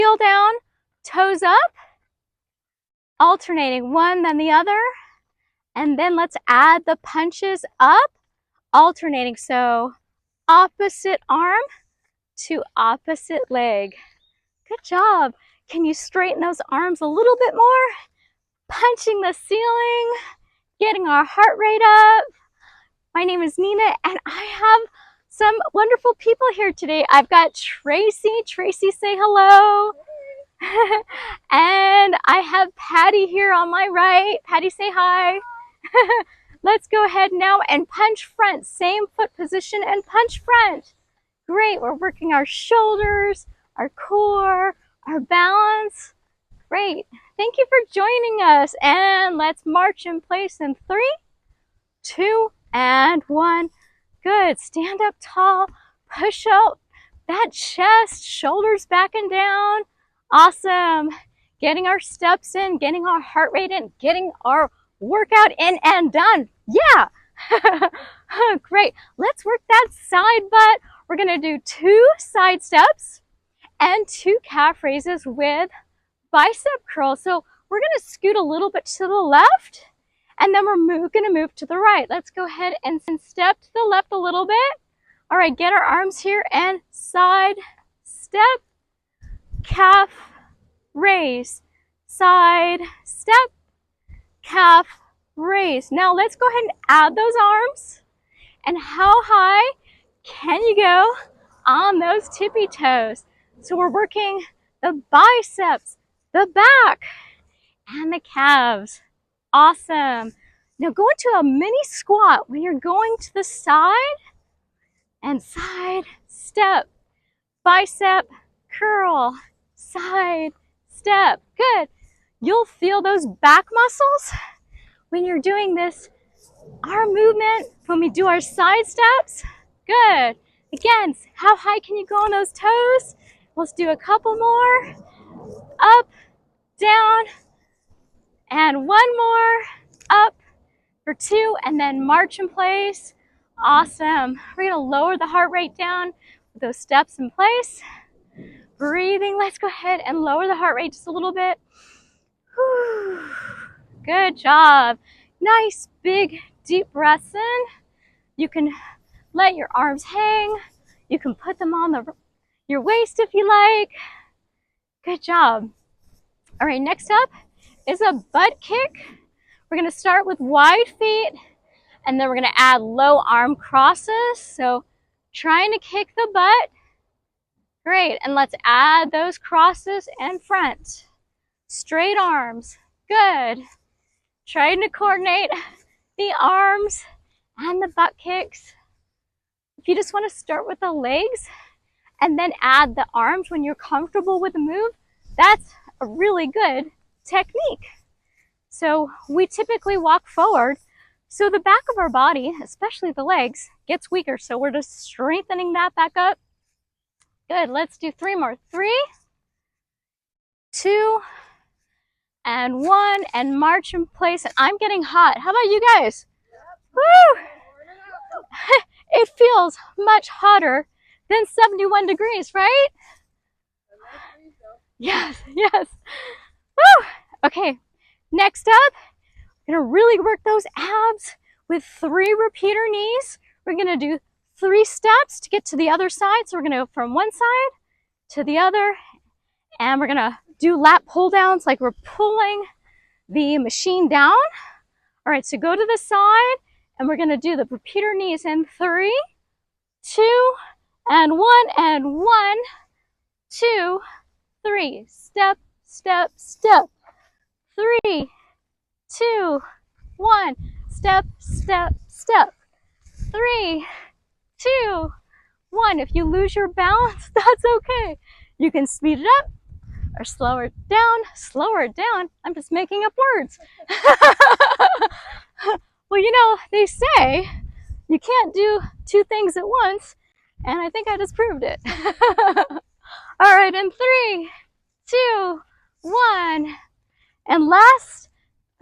Heel down, toes up, alternating one then the other. And then let's add the punches up, alternating. So opposite arm to opposite leg. Good job. Can you straighten those arms a little bit more? Punching the ceiling, getting our heart rate up. My name is Nina, and I have some wonderful people here today. I've got Tracy. Tracy, say hello. And I have Patty here on my right. Patty, say hi. Let's go ahead now and punch front. Same foot position and punch front. Great. We're working our shoulders, our core, our balance. Great. Thank you for joining us. And let's march in place in 3, 2, and 1. Good. Stand up tall. Push out that chest, shoulders back and down. Awesome. Getting our steps in, getting our heart rate in, getting our workout in and done. Yeah. Great. Let's work that side butt. We're going to do 2 side steps and 2 calf raises with bicep curls. So we're going to scoot a little bit to the left, and then we're going to move to the right. Let's go ahead and step to the left a little bit. All right, get our arms here and side step, calf raise, side step, calf raise. Now let's go ahead and add those arms. And how high can you go on those tippy toes? So we're working the biceps, the back, and the calves. Awesome. Now go into a mini squat when you're going to the side and side step, bicep curl, side step. Good. You'll feel those back muscles when you're doing this arm movement when we do our side steps. Good. Again, how high can you go on those toes? Let's do a couple more. Up, down, and one more. Up for 2, and then march in place. Awesome. We're going to lower the heart rate down with those steps in place. Breathing. Let's go ahead and lower the heart rate just a little bit. Whew. Good job. Nice, big, deep breaths in. You can let your arms hang. You can put them on your waist if you like. Good job. All right, next up is a butt kick. We're going to start with wide feet, and then we're going to add low arm crosses. So trying to kick the butt. Great. And let's add those crosses and front. Straight arms. Good. Trying to coordinate the arms and the butt kicks. If you just want to start with the legs and then add the arms when you're comfortable with the move, that's a really good technique. So we typically walk forward, so the back of our body, especially the legs, gets weaker. So we're just strengthening that back up. Good. Let's do 3 more. 3, 2, and 1, and march in place. And I'm getting hot. How about you guys? Woo! It feels much hotter than 71 degrees, right? Yes, yes. Woo! Okay, next up, we're gonna really work those abs with 3 repeater knees. We're gonna do 3 steps to get to the other side. So we're gonna go from one side to the other, and we're gonna do lat pull downs like we're pulling the machine down. All right, so go to the side, and we're gonna do the repeater knees in 3, 2, and 1, and 1, 2, 3. Step, step, step. 3, 2, 1. Step, step, step. 3, 2, 1. If you lose your balance, that's okay. You can speed it up or slow it down. Slower it down. I'm just making up words. Well, you know, they say you can't do 2 things at once, and I think I just proved it. All right, in 3, 2, 1. And last,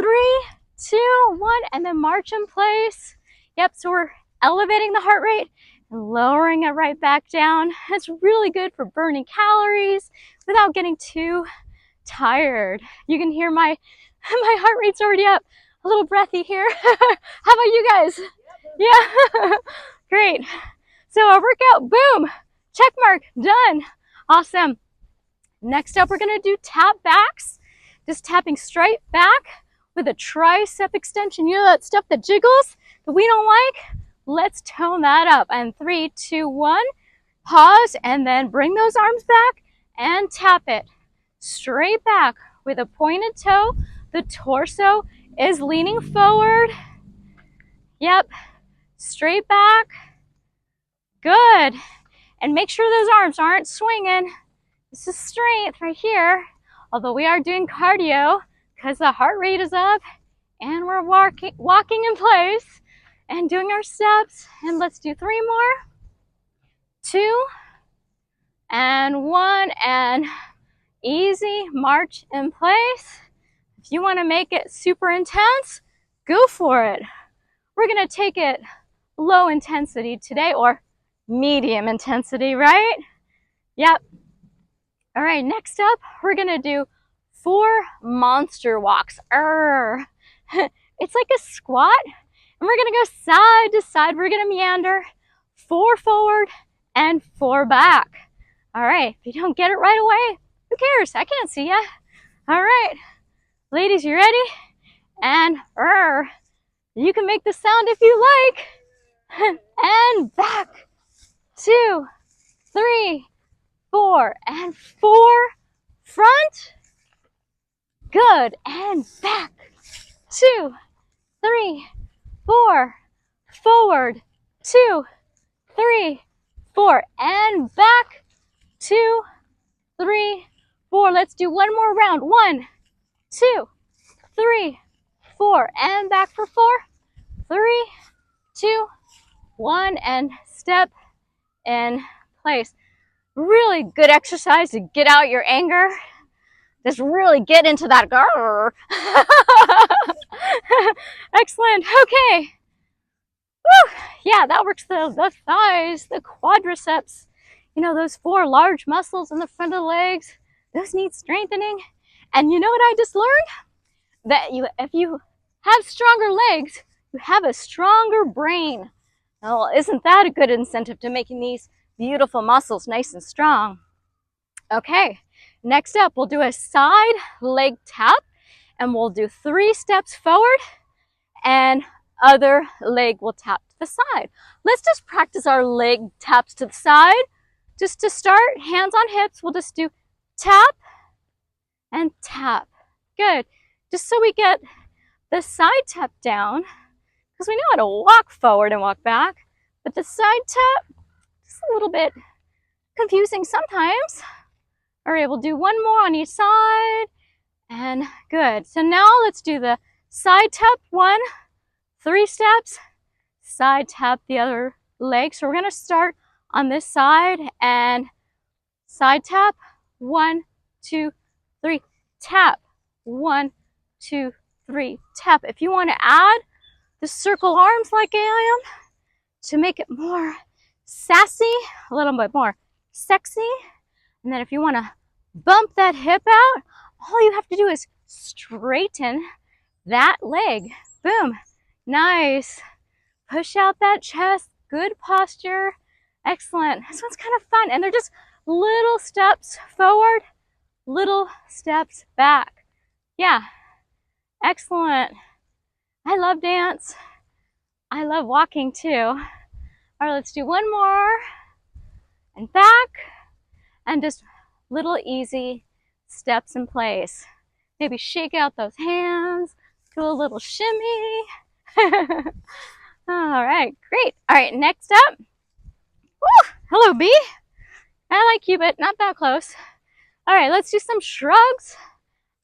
3, 2, 1, and then march in place. Yep, so we're elevating the heart rate, and lowering it right back down. It's really good for burning calories without getting too tired. You can hear my heart rate's already up. A little breathy here. How about you guys? Yeah. Great. So our workout, boom, check mark, done. Awesome. Next up, we're gonna do tap backs. Just tapping straight back with a tricep extension. You know that stuff that jiggles that we don't like? Let's tone that up. And 3, 2, 1, pause, and then bring those arms back and tap it. Straight back with a pointed toe. The torso is leaning forward. Yep. Straight back. Good. And make sure those arms aren't swinging. This is strength right here. Although we are doing cardio because the heart rate is up and we're walking in place and doing our steps. And let's do 3 more. 2 and 1 and easy march in place. If you want to make it super intense, go for it. We're going to take it low intensity today, or medium intensity, right? Yep. All right, next up, we're going to do 4 monster walks. It's like a squat, and we're going to go side to side. We're going to meander 4 forward and 4 back. All right, if you don't get it right away, who cares? I can't see ya. All right, ladies, you ready? And you can make the sound if you like. And back. 2, 3, 4, and 4. Front. Good. And back. 2, 3, 4. Forward. 2, 3, 4. And back. 2, 3, 4. Let's do one more round. 1, 2, 3, 4. And back for 4. 3, 2, 1. And step in place. Really good exercise to get out your anger. Just really get into that grrr. Excellent. Okay. Woo. Yeah, that works the thighs, the quadriceps. You know, those 4 large muscles in the front of the legs, those need strengthening. And you know what I just learned? That if you have stronger legs, you have a stronger brain. Well, isn't that a good incentive to making these beautiful muscles nice and strong? Okay, next up, we'll do a side leg tap, and we'll do 3 steps forward, and other leg will tap to the side. Let's just practice our leg taps to the side. Just to start, hands on hips, we'll just do tap and tap. Good. Just so we get the side tap down, because we know how to walk forward and walk back, but the side tap, just a little bit confusing sometimes. All right, we'll do 1 more on each side, and good. So now let's do the side tap 1, 3 steps, side tap the other leg. So we're gonna start on this side and side tap, 1, 2, 3, tap, 1, 2, 3, tap. If you want to add the circle arms like I am to make it more sassy, a little bit more sexy, and then if you want to bump that hip out, all you have to do is straighten that leg. Boom. Nice. Push out that chest. Good posture. Excellent. This one's kind of fun. And they're just little steps forward, little steps back. Yeah. Excellent. I love dance. I love walking too. All right, let's do 1 more. And back. And just little easy steps in place. Maybe shake out those hands. Do a little shimmy. All right, great. All right, next up. Woo, hello, bee. I like you, but not that close. All right, let's do some shrugs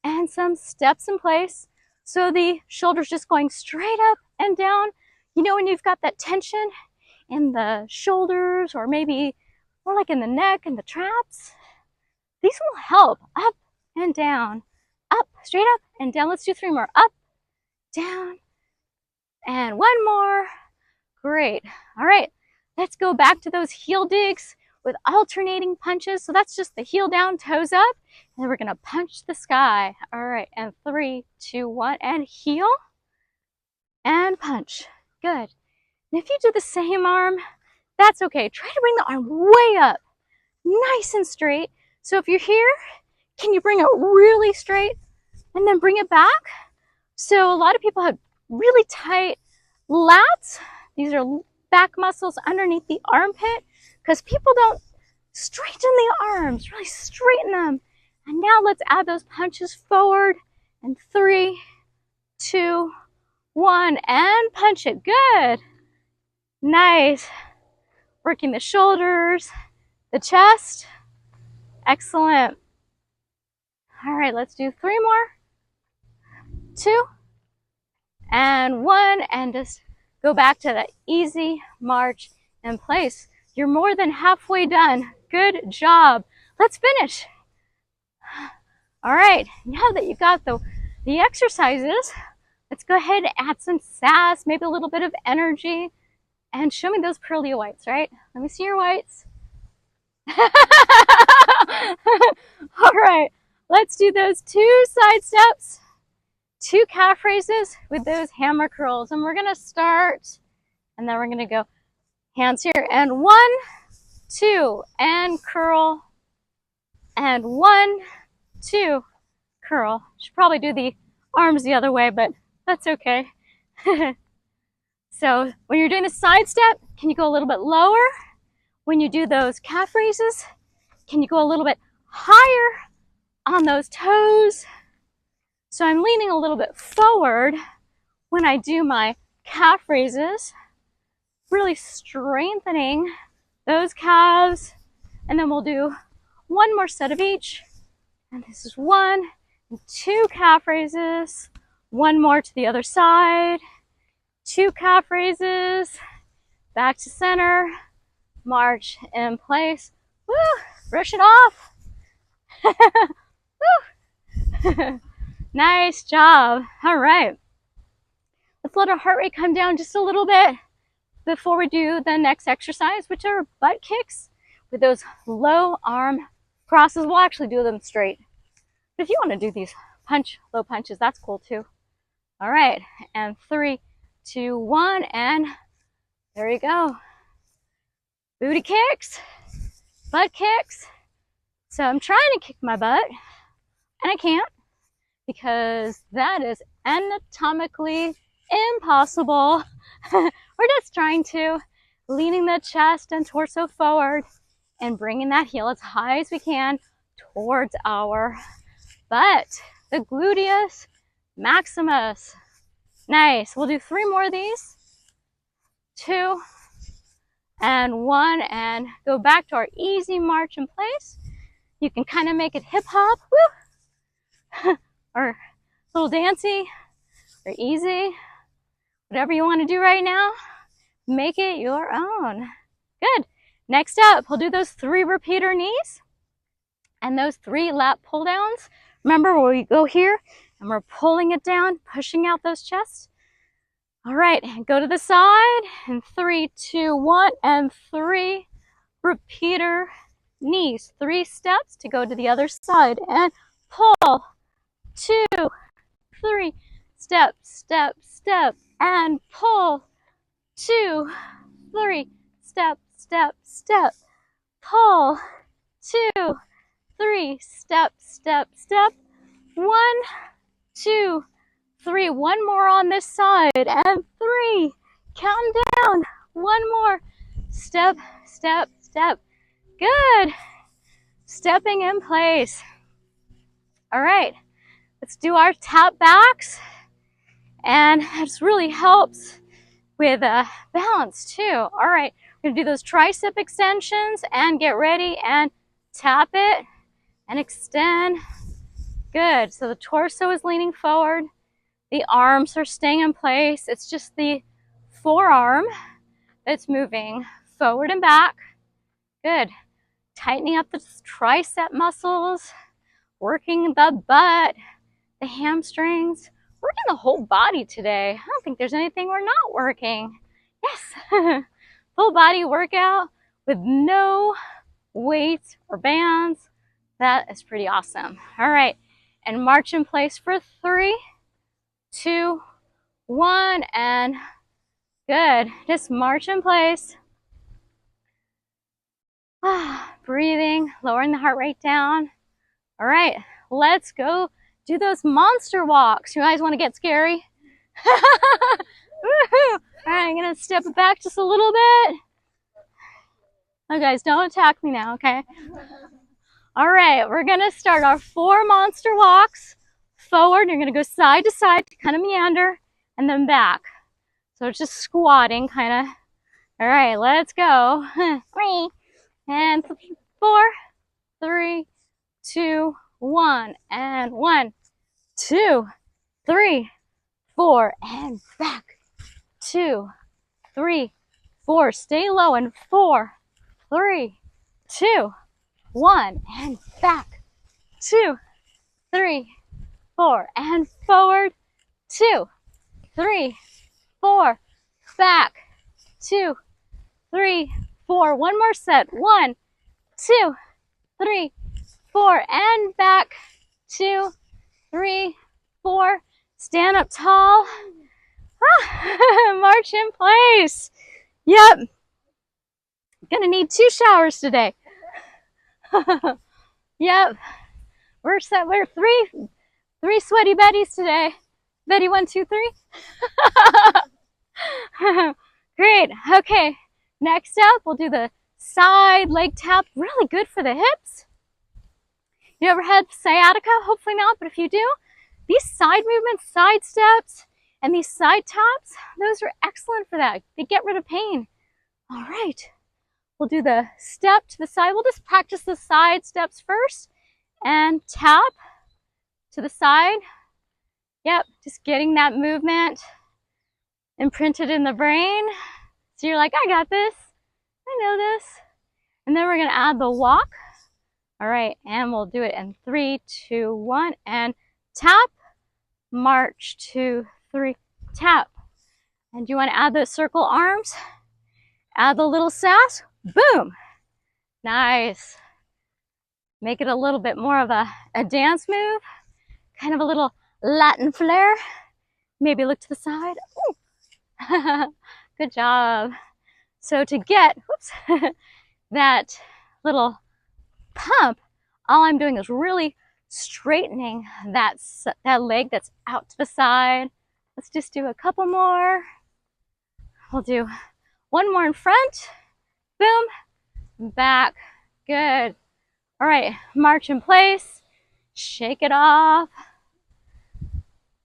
and some steps in place. So the shoulders just going straight up and down. You know when you've got that tension in the shoulders, or maybe more like in the neck and the traps? These will help. Up and down. Up, straight up and down. Let's do 3 more. Up, down, and 1 more. Great. All right, Let's go back to those heel digs with alternating punches. So that's just the heel down, toes up, and then we're gonna punch the sky. All right, and 3, 2, 1, and heel, and punch. Good. And if you do the same arm, that's okay. Try to bring the arm way up, nice and straight. So if you're here, can you bring it really straight and then bring it back? So a lot of people have really tight lats. These are back muscles underneath the armpit because people don't straighten the arms, really straighten them. And now let's add those punches forward. And 3, 2, 1, and punch it. Good. Nice. Working the shoulders, the chest. Excellent. All right, let's do 3 more. 2, and 1, and just go back to that easy march in place. You're more than halfway done. Good job. Let's finish. All right, now that you got the exercises, let's go ahead and add some sass, maybe a little bit of energy, and show me those pearly whites, right? Let me see your whites. All right, let's do those 2 side steps, 2 calf raises with those hammer curls. And we're gonna start, and then we're gonna go hands here, and 1, 2, and curl, and 1, 2, curl. Should probably do the arms the other way, but that's okay. So when you're doing the side step, can you go a little bit lower? When you do those calf raises, can you go a little bit higher on those toes? So I'm leaning a little bit forward when I do my calf raises, really strengthening those calves. And then we'll do 1 more set of each. And this is 1 and 2 calf raises, 1 more to the other side, 2 calf raises, back to center, march in place. Woo! Brush it off. Woo! Nice job. All right. Let's let our heart rate come down just a little bit before we do the next exercise, which are butt kicks with those low arm crosses. We'll actually do them straight. But if you want to do these low punches, that's cool too. All right. And 3, 2, 1, and there you go. Booty kicks, butt kicks. So I'm trying to kick my butt, and I can't because that is anatomically impossible. We're just trying to, leaning the chest and torso forward and bringing that heel as high as we can towards our butt, the gluteus maximus. Nice. We'll do 3 more of these. 2, and 1, and go back to our easy march in place. You can kind of make it hip hop, woo, or a little dancey, or easy. Whatever you want to do right now, make it your own. Good. Next up, we'll do those 3 repeater knees and those 3 lat pull downs. Remember where we go here and we're pulling it down, pushing out those chests. All right, and go to the side, and 3, 2, 1, and 3 repeater knees. 3 steps to go to the other side, and pull, 2, 3, step, step, step, and pull, 2, 3, step, step, step, pull, 2, 3, step, step, step, 1, 2, 3, 1 more on this side, and 3, count down, 1 more, step, step, step, good, stepping in place. All right, let's do our tap backs, and this really helps with balance too. All right, we're gonna do those tricep extensions, and get ready and tap it and extend. Good, so the torso is leaning forward. The arms are staying in place. It's just the forearm that's moving forward and back. Good. Tightening up the tricep muscles, working the butt, the hamstrings, working the whole body today. I don't think there's anything we're not working. Yes. full body workout with no weights or bands. That is pretty awesome. All right, and march in place for 3, 2, 1, and good. Just march in place. Breathing, lowering the heart rate down. All right, let's go do those monster walks. You guys want to get scary? Woohoo! All right, I'm gonna step it back just a little bit. Oh, guys, don't attack me now, okay? All right, we're gonna start our 4 monster walks. Forward, you're gonna go side to side to kind of meander, and then back. So it's just squatting, kind of. All right, let's go. 3, and 4, 3, 2, 1, and 1, 2, 3, 4, and back. 2, 3, 4. Stay low, and 4, 3, 2, 1, and back. 2, 3, 4, and forward. 2, 3, 4, back. 2, 3, 4. One more set. 1, 2, 3, 4, and back. 2, 3, 4. Stand up tall. March in place. Yep. Gonna need 2 showers today. Yep. We're set. We're three sweaty Bettys today. Betty 1, 2, 3. Great. Okay. Next up, we'll do the side leg tap. Really good for the hips. You ever had sciatica? Hopefully not, but if you do, these side movements, side steps, and these side taps, those are excellent for that. They get rid of pain. All right. We'll do the step to the side. We'll just practice the side steps first and tap to the side. Yep, just getting that movement imprinted in the brain. So you're like, I got this. I know this. And then we're going to add the walk. All right, and we'll do it in 3, 2, 1, and tap, march, 2, 3, tap. And you want to add those circle arms? Add the little sass. Boom. Nice. Make it a little bit more of a dance move. Kind of a little Latin flair. Maybe look to the side. Good job. So to get that little pump, all I'm doing is really straightening that leg that's out to the side. Let's just do a couple more. We'll do one more in front. Boom. Back. Good. All right. March in place. Shake it off.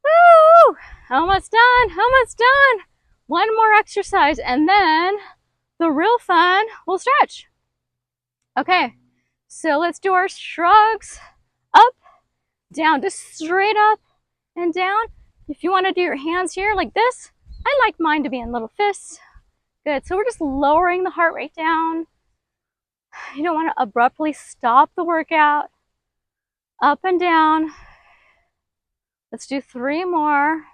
Woo! Almost done. Almost done. One more exercise, and then the real fun will stretch. Okay. So let's do our shrugs. Up, down, just straight up and down. If you want to do your hands here like this, I like mine to be in little fists. Good. So we're just lowering the heart rate down. You don't want to abruptly stop the workout. Up and down. Let's do 3 more.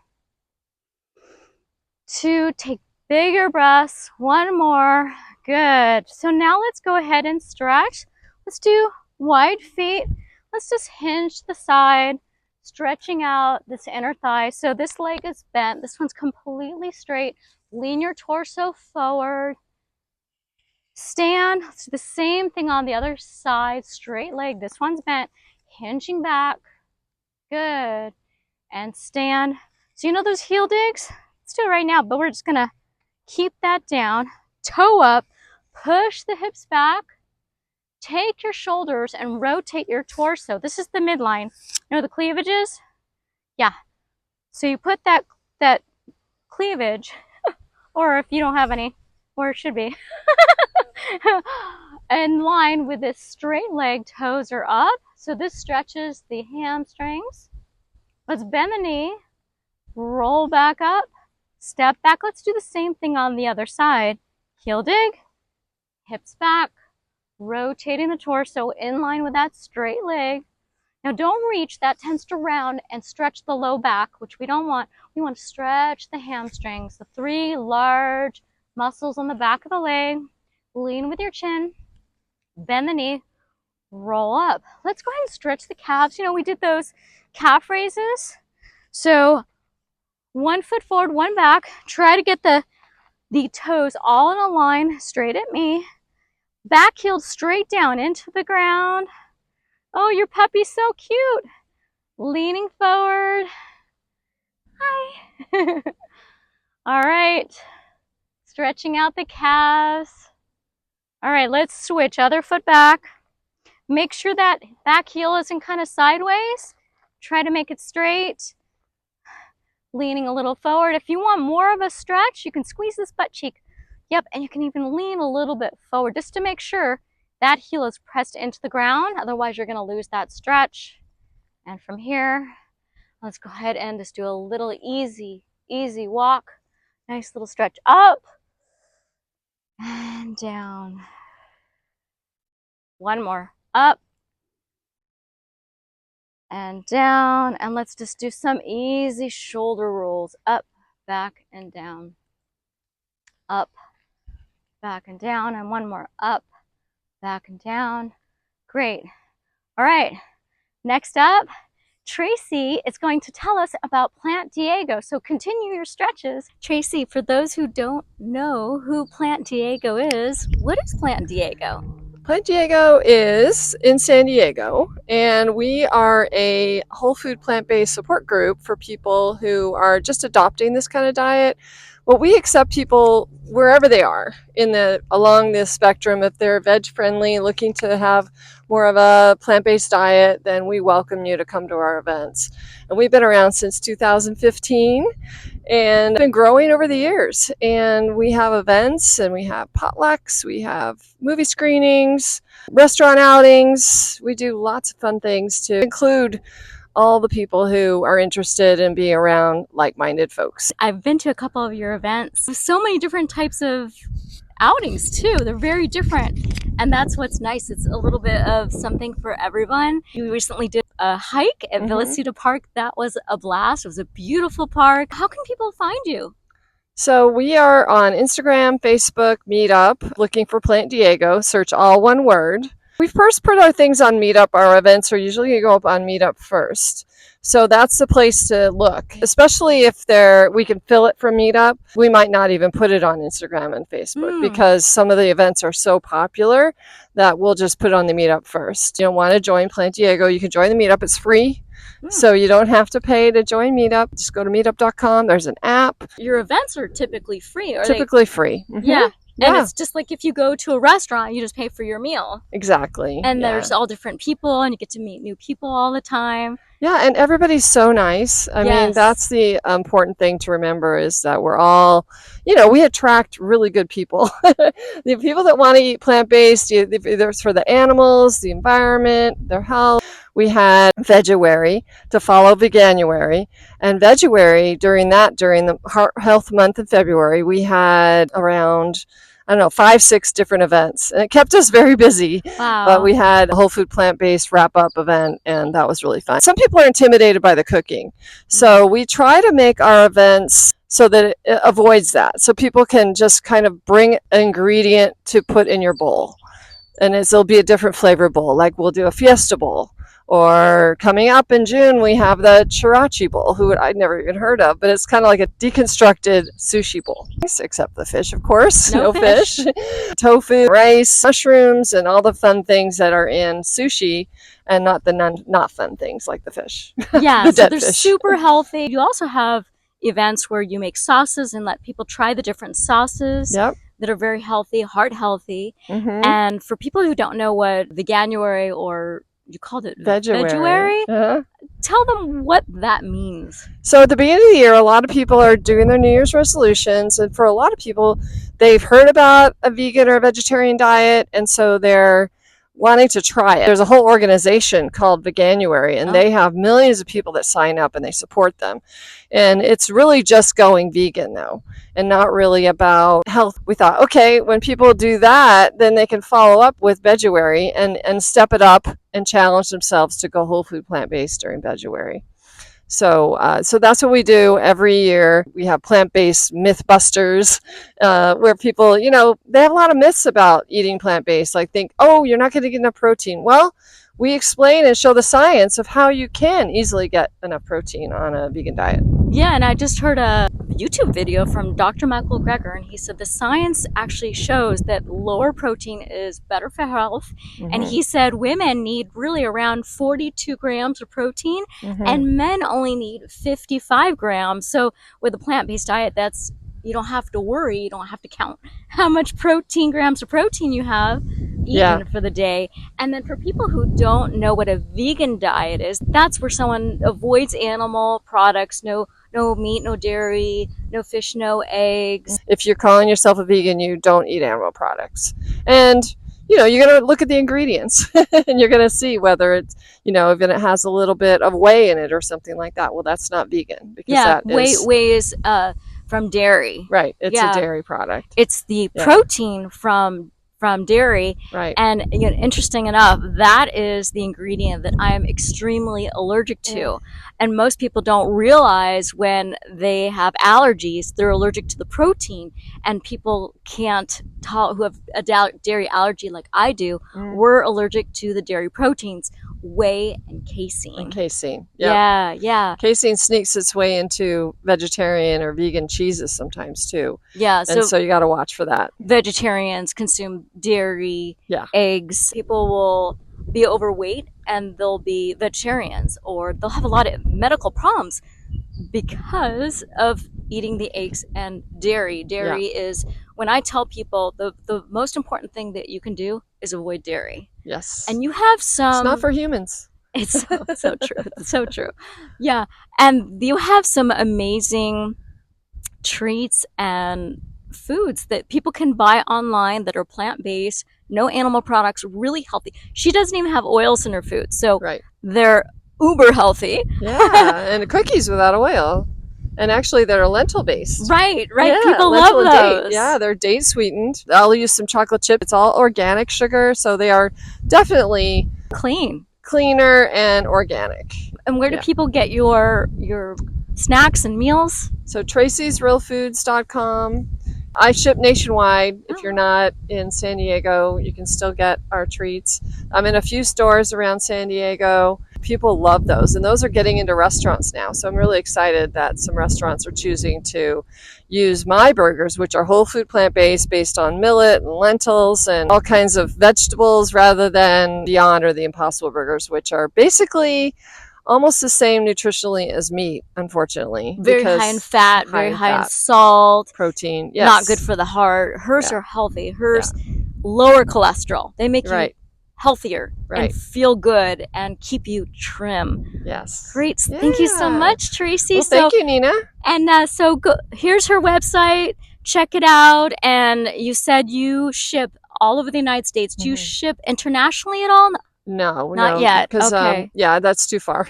2, take bigger breaths. 1 more. Good. So now let's go ahead and stretch. Let's do wide feet. Let's just hinge the side, stretching out this inner thigh. So this leg is bent. This one's completely straight. Lean your torso forward. Stand. Let's do the same thing on the other side. Straight leg. This one's bent. Hinging back. Good. And stand. So you know those heel digs? Let's do it right now, but we're just going to keep that down. Toe up. Push the hips back. Take your shoulders and rotate your torso. This is the midline. You know the cleavage is? Yeah. So you put that cleavage, or if you don't have any, where it should be, in line with this straight leg. Toes are up. So this stretches the hamstrings. Let's bend the knee. Roll back up. Step back. Let's do the same thing on the other side. Heel dig. Hips back. Rotating the torso in line with that straight leg. Now don't reach, that tends to round and stretch the low back, which we don't want. We want to stretch the hamstrings, the 3 large muscles on the back of the leg. Lean with your chin, bend the knee, roll up. Let's go ahead and stretch the calves. You know, we did those calf raises. So 1 foot forward, 1 back. Try to get the toes all in a line, straight at me. Back heel straight down into the ground. Oh, your puppy's so cute. Leaning forward. Hi. All right. Stretching out the calves. All right, let's switch. Other foot back. Make sure that back heel isn't kind of sideways. Try to make it straight. Leaning a little forward. If you want more of a stretch, you can squeeze this butt cheek. Yep, and you can even lean a little bit forward just to make sure that heel is pressed into the ground. Otherwise, you're going to lose that stretch. And from here, let's go ahead and just do a little easy walk. Nice little stretch up and down. One more. Up and down. And let's just do some easy shoulder rolls. Up, back, and down. Up, back, and down. And one more. Up, back, and down. Great. All right. Next up, Tracy is going to tell us about PlantDiego. So continue your stretches. Tracy, for those who don't know who PlantDiego is, what is PlantDiego? PlantDiego is in San Diego, and we are a whole food plant-based support group for people who are just adopting this kind of diet. Well, we accept people wherever they are along this spectrum. If they're veg friendly, looking to have more of a plant-based diet, then we welcome you to come to our events. And we've been around since 2015 and been growing over the years. And we have events and we have potlucks, we have movie screenings, restaurant outings. We do lots of fun things to include all the people who are interested in being around like-minded folks. I've been to a couple of your events. There's so many different types of outings too. They're very different. And that's what's nice. It's a little bit of something for everyone. We recently did a hike at Villasita Park. That was a blast. It was a beautiful park. How can people find you? So we are on Instagram, Facebook, Meetup, looking for PlantDiego. Search all one word. We first put our things on Meetup. Our events are usually go up on Meetup first. So that's the place to look, especially if we can fill it from Meetup. We might not even put it on Instagram and Facebook because some of the events are so popular that we'll just put it on the Meetup first. You don't want to join PlantDiego, you can join the Meetup. It's free. So you don't have to pay to join Meetup. Just go to meetup.com. There's an app. Your events are typically free. Typically free. Yeah. And it's just like if you go to a restaurant, you just pay for your meal. Exactly. And there's all different people and you get to meet new people all the time. Yeah, and everybody's so nice. I mean, that's the important thing to remember is that we're all, we attract really good people. The people that want to eat plant-based, there's for the animals, the environment, their health. We had Veguary to follow Veganuary. And Veguary, during the Heart Health Month in February, we had around 5, 6 different events. And it kept us very busy. Wow. But we had a whole food plant-based wrap-up event, and that was really fun. Some people are intimidated by the cooking. So we try to make our events so that it avoids that. So people can just kind of bring an ingredient to put in your bowl. And it'll be a different flavor bowl. Like we'll do a Fiesta bowl. Or coming up in June, we have the Chirachi bowl, who I'd never even heard of, but it's kind of like a deconstructed sushi bowl. Except the fish, of course. No fish. Tofu, rice, mushrooms, and all the fun things that are in sushi, and not the not fun things like the fish. Yeah, so they're super healthy. You also have events where you make sauces and let people try the different sauces. Yep. That are very healthy, heart healthy. And for people who don't know what Veganuary or you called it Veguary. Tell them what that means. So at the beginning of the year, a lot of people are doing their New Year's resolutions. And for a lot of people, they've heard about a vegan or a vegetarian diet. And so they're wanting to try it. There's a whole organization called Veganuary, and they have millions of people that sign up and they support them. And it's really just going vegan though, and not really about health. We thought, okay, when people do that, then they can follow up with Veguary and step it up and challenge themselves to go whole food plant-based during Veguary. So that's what we do every year. We have plant-based Mythbusters, where people, they have a lot of myths about eating plant-based. Like think, oh, you're not going to get enough protein. Well, we explain and show the science of how you can easily get enough protein on a vegan diet. Yeah, and I just heard a YouTube video from Dr. Michael Greger, and he said the science actually shows that lower protein is better for health. And he said women need really around 42 grams of protein, and men only need 55 grams. So with a plant-based diet, you don't have to worry. You don't have to count how much grams of protein you have eaten for the day. And then for people who don't know what a vegan diet is, that's where someone avoids animal products, no meat, no dairy, no fish, no eggs. If you're calling yourself a vegan, you don't eat animal products. And you're going to look at the ingredients and you're going to see whether it's, if it has a little bit of whey in it or something like that. Well, that's not vegan. Because whey is from dairy. Right. It's a dairy product. It's the protein from dairy. Right. And interesting enough, that is the ingredient that I'm extremely allergic to. And most people don't realize when they have allergies, they're allergic to the protein. And people who have a dairy allergy like I do, we're allergic to the dairy proteins, whey and casein. Yep. Yeah. Casein sneaks its way into vegetarian or vegan cheeses sometimes too. Yeah. So you got to watch for that. Vegetarians consume dairy, eggs. People will be overweight and they'll be vegetarians, or they'll have a lot of medical problems because of eating the eggs and dairy. Dairy is, when I tell people, the most important thing that you can do is avoid dairy. Yes. And you have some... It's not for humans. It's so true. It's so true. Yeah. And you have some amazing treats and foods that people can buy online that are plant-based, no animal products, really healthy. She doesn't even have oils in her food, so they're uber healthy. Yeah, and cookies without oil. And actually, they're lentil-based. Right. Yeah, people love those. Date. Yeah, they're date sweetened. I'll use some chocolate chip. It's all organic sugar, so they are definitely cleaner and organic. And where do people get your snacks and meals? So tracysrealfoods.com. I ship nationwide. If you're not in San Diego, you can still get our treats. I'm in a few stores around San Diego. People love those, and those are getting into restaurants now. So I'm really excited that some restaurants are choosing to use my burgers, which are whole food plant-based, based on millet and lentils and all kinds of vegetables, rather than Beyond or the Impossible Burgers, which are basically almost the same nutritionally as meat, unfortunately. Very high in fat, very high in salt. Protein, yes. Not good for the heart. Hers are healthy. Hers lower cholesterol. They make you healthier and feel good and keep you trim. Yes. Great. Thank you so much, Tracy. Well, thank you, Nina. And here's her website. Check it out. And you said you ship all over the United States. Do you ship internationally at all? No, not yet. Because okay. That's too far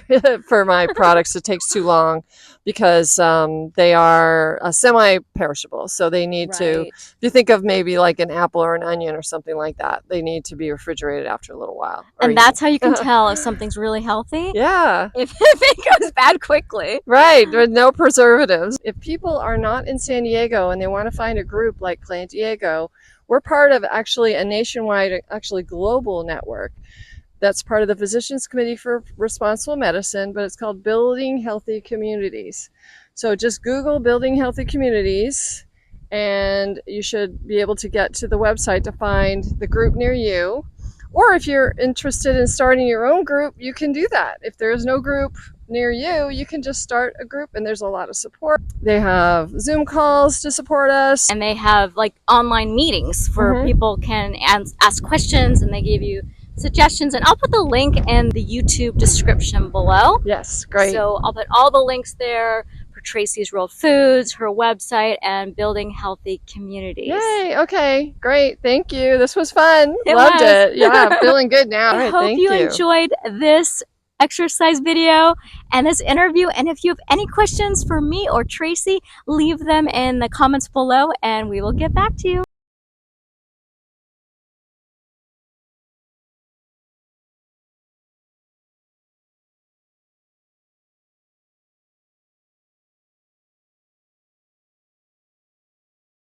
for my products. It takes too long because they are semi-perishable. So they need to. If you think of maybe like an apple or an onion or something like that, they need to be refrigerated after a little while. And that's how you can tell if something's really healthy. Yeah. If it goes bad quickly. Right. With no preservatives. If people are not in San Diego and they want to find a group like PlantDiego, we're part of actually a nationwide, actually global network. That's part of the Physicians Committee for Responsible Medicine, but it's called Building Healthy Communities. So just Google Building Healthy Communities, and you should be able to get to the website to find the group near you. Or if you're interested in starting your own group, you can do that. If there is no group near you, you can just start a group, and there's a lot of support. They have Zoom calls to support us. And they have like online meetings where people can ask questions, and they give you suggestions, and I'll put the link in the YouTube description below. Yes, great. So I'll put all the links there for Tracy's Real Foods, her website, and Building Healthy Communities. Yay, okay, great, thank you. This was fun. Loved it. Yeah, feeling good now. I hope you enjoyed this exercise video and this interview, and if you have any questions for me or Tracy, leave them in the comments below and we will get back to you.